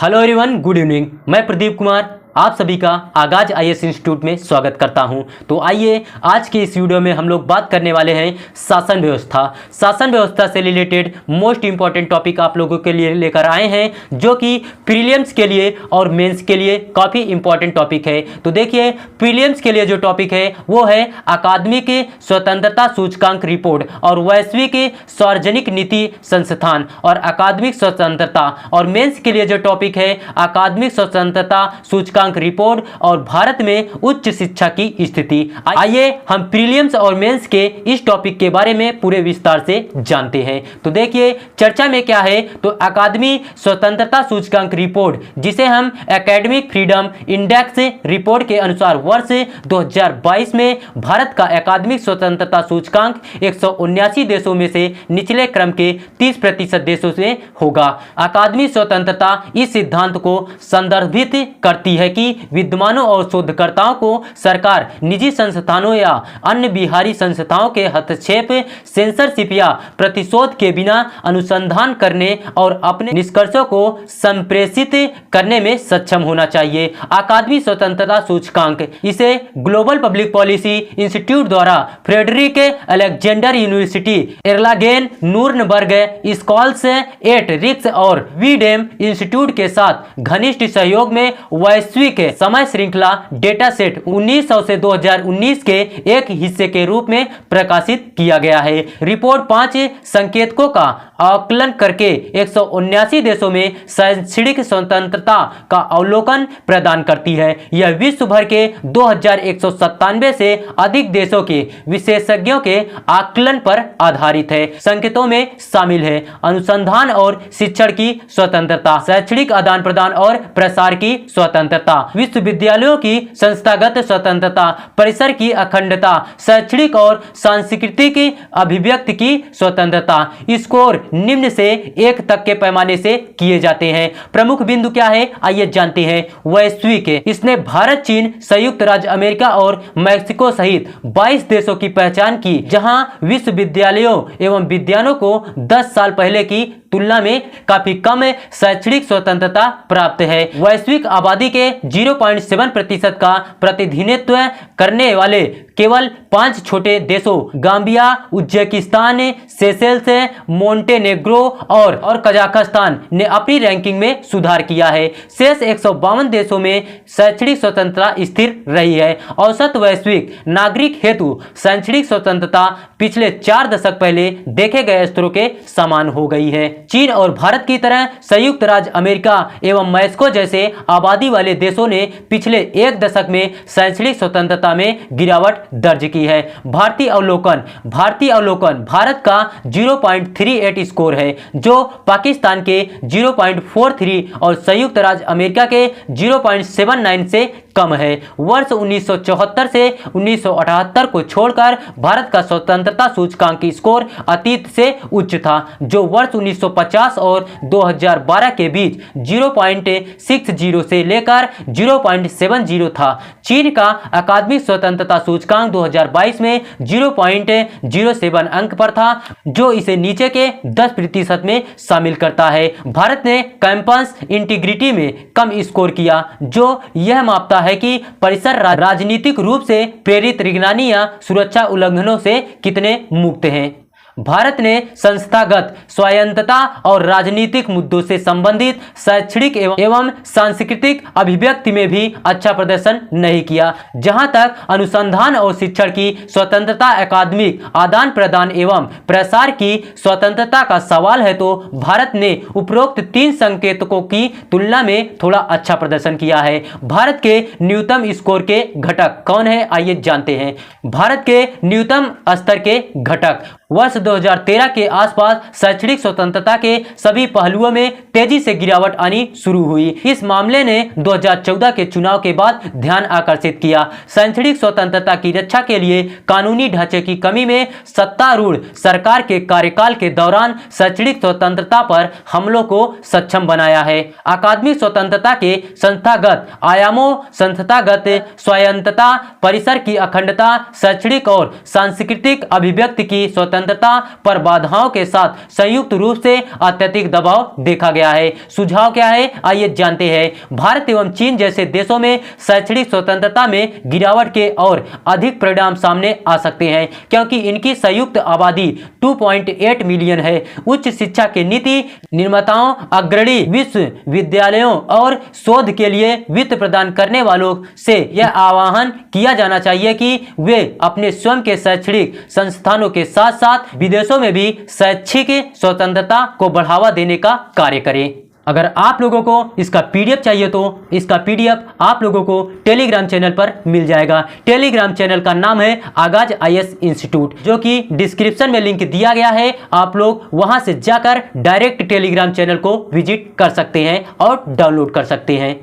Hello everyone, good evening. मैं प्रदीप कुमार आप सभी का आगाज आईएएस इंस्टीट्यूट में स्वागत करता हूं। तो आइए आज के इस वीडियो में हम लोग बात करने वाले हैं शासन व्यवस्था। शासन व्यवस्था से रिलेटेड मोस्ट इंपॉर्टेंट टॉपिक आप लोगों के लिए लेकर आए हैं, जो कि प्रीलिम्स के लिए और मेंस के लिए काफ़ी इंपॉर्टेंट टॉपिक है। तो देखिए, प्रीलिम्स के लिए जो टॉपिक है वो है अकादमिक स्वतंत्रता सूचकांक रिपोर्ट और वैश्विक सार्वजनिक नीति संस्थान और अकादमिक स्वतंत्रता। और मेंस के लिए जो टॉपिक है अकादमिक स्वतंत्रता सूचकांक रिपोर्ट और भारत में उच्च शिक्षा की स्थिति। आइए हम प्रीलिम्स और मेंस के इस टॉपिक के बारे में पूरे विस्तार से जानते हैं। तो देखिए, चर्चा में क्या है, तो अकादमी स्वतंत्रता सूचकांक रिपोर्ट, जिसे हम एकेडमिक फ्रीडम इंडेक्स रिपोर्ट के अनुसार वर्ष 2022 में भारत का अकादमिक स्वतंत्रता सूचकांक 179 देशों में से निचले क्रम के 30% देशों से होगा। अकादमी स्वतंत्रता इस सिद्धांत को संदर्भित करती है कि विद्वानों और शोधकर्ताओं को सरकार, निजी संस्थानों या अन्य बाहरी संस्थाओं के हस्तक्षेप, सेंसरशिप या प्रतिशोध के बिना अनुसंधान करने और अपने निष्कर्षों को संप्रेषित करने में सक्षम होना चाहिए। अकादमी स्वतंत्रता सूचकांक, इसे ग्लोबल पब्लिक पॉलिसी इंस्टीट्यूट द्वारा Friedrich Alexander University, Erlangen, Nuremberg, Scholars at रिक्स और वीडेम इंस्टीट्यूट के साथ घनिष्ठ सहयोग में वैश्विक समय श्रृंखला डेटा सेट 1900 से 2019 के एक हिस्से के रूप में प्रकाशित किया गया है। रिपोर्ट 5 संकेतकों का आकलन करके 179 देशों में शैक्षणिक स्वतंत्रता का अवलोकन प्रदान करती है। यह विश्व भर के 2197 से अधिक देशों के विशेषज्ञों के आकलन पर आधारित है। संकेतों में शामिल है अनुसंधान और शिक्षण की स्वतंत्रता, शैक्षणिक आदान प्रदान और प्रसार की स्वतंत्रता, विश्वविद्यालयों की संस्थागत स्वतंत्रता, परिसर की अखंडता, शैक्षणिक और सांस्कृतिक अभिव्यक्ति की स्वतंत्रता। स्कोर निम्न से 1 तक के पैमाने से किए जाते हैं। प्रमुख बिंदु क्या है, आइए जानते हैं। वैश्विक, इसने भारत, चीन, संयुक्त राज्य अमेरिका और मैक्सिको सहित 22 देशों की पहचान की, जहां विश्वविद्यालयों एवं विद्यालयों को 10 साल पहले की तुलना में काफी कम शैक्षणिक स्वतंत्रता प्राप्त है। वैश्विक आबादी के 0.7% का प्रतिनिधित्व करने वाले केवल 5 छोटे देशों गाम्बिया, उज्बेकिस्तान, सेशेल्स, मोंटेनेग्रो और कजाकिस्तान ने अपनी रैंकिंग में सुधार किया है। शेष 152 देशों में शैक्षणिक स्वतंत्रता स्थिर रही है। औसत वैश्विक नागरिक हेतु शैक्षणिक स्वतंत्रता पिछले 4 दशक पहले देखे गए स्तरों के समान हो गई है। चीन और भारत की तरह संयुक्त राज्य अमेरिका एवं मैक्सिको जैसे आबादी वाले देशों ने पिछले 1 दशक में शैक्षणिक स्वतंत्रता में गिरावट दर्ज की है। भारतीय अवलोकन भारत का 0.38 स्कोर है, जो पाकिस्तान के 0.43 और संयुक्त राज्य अमेरिका के 0.79 से कम है। वर्ष 1974 से 1978 को छोड़कर भारत का स्वतंत्रता सूचकांक स्कोर अतीत से उच्च था, जो वर्ष 1950 और 2012 के बीच 0.60 से लेकर 0.70 था। चीन का अकादमिक स्वतंत्रता सूचकांक 2022 में 0.07 अंक पर था, जो इसे नीचे के 10% में शामिल करता है। भारत ने कैंपस इंटीग्रिटी में कम स्कोर किया, जो यह मापता है कि परिसर राजनीतिक रूप से प्रेरित निगरानी या सुरक्षा उल्लंघनों से कितने मुक्त हैं। भारत ने संस्थागत स्वायत्तता और राजनीतिक मुद्दों से संबंधित शैक्षणिक एवं सांस्कृतिक अभिव्यक्ति में भी अच्छा प्रदर्शन नहीं किया। जहां तक अनुसंधान और शिक्षण की स्वतंत्रता, अकादमिक आदान प्रदान एवं प्रसार की स्वतंत्रता का सवाल है, तो भारत ने उपरोक्त 3 संकेतकों की तुलना में थोड़ा अच्छा प्रदर्शन किया है। भारत के न्यूनतम स्कोर के घटक कौन है, आइए जानते हैं। भारत के न्यूनतम स्तर के घटक वर्ष 2013 के आसपास शैक्षणिक स्वतंत्रता के सभी पहलुओं में तेजी से गिरावट आनी शुरू हुई। इस मामले ने 2014 के चुनाव के बाद ध्यान आकर्षित किया। शैक्षणिक स्वतंत्रता की रक्षा के लिए कानूनी ढांचे की कमी में सत्तारूढ़ सरकार के कार्यकाल के दौरान शैक्षणिक स्वतंत्रता पर हमलों को सक्षम बनाया है। अकादमिक स्वतंत्रता के संस्थागत आयामों, संस्थागत स्वायत्तता, परिसर की अखंडता, शैक्षणिक और सांस्कृतिक अभिव्यक्ति की स्वतंत्रता स्वतंत्रता पर बाधाओं के साथ संयुक्त रूप से अत्यधिक दबाव देखा गया है। सुझाव क्या है, आइए जानते हैं। भारत एवं चीन जैसे देशों में शैक्षणिक स्वतंत्रता में गिरावट के और अधिक परिणाम सामने आ सकते हैं, क्योंकि इनकी संयुक्त आबादी 2.8 मिलियन है। उच्च शिक्षा की नीति निर्माताओं, अग्रणी विश्वविद्यालयों और शोध के लिए वित्त प्रदान करने वालों से यह आह्वान किया जाना चाहिए कि वे अपने स्वयं के शैक्षणिक संस्थानों के साथ साथ विदेशों में भी शैक्षिक स्वतंत्रता को बढ़ावा देने का कार्य करें। अगर आप लोगों को इसका पीडीएफ चाहिए तो इसका पीडीएफ आप लोगों को टेलीग्राम चैनल पर मिल जाएगा। टेलीग्राम चैनल का नाम है आगाज आईएएस इंस्टीट्यूट, जो कि डिस्क्रिप्शन में लिंक दिया गया है। आप लोग वहां से जाकर डायरेक्ट टेलीग्राम चैनल को विजिट कर सकते हैं और डाउनलोड कर सकते हैं।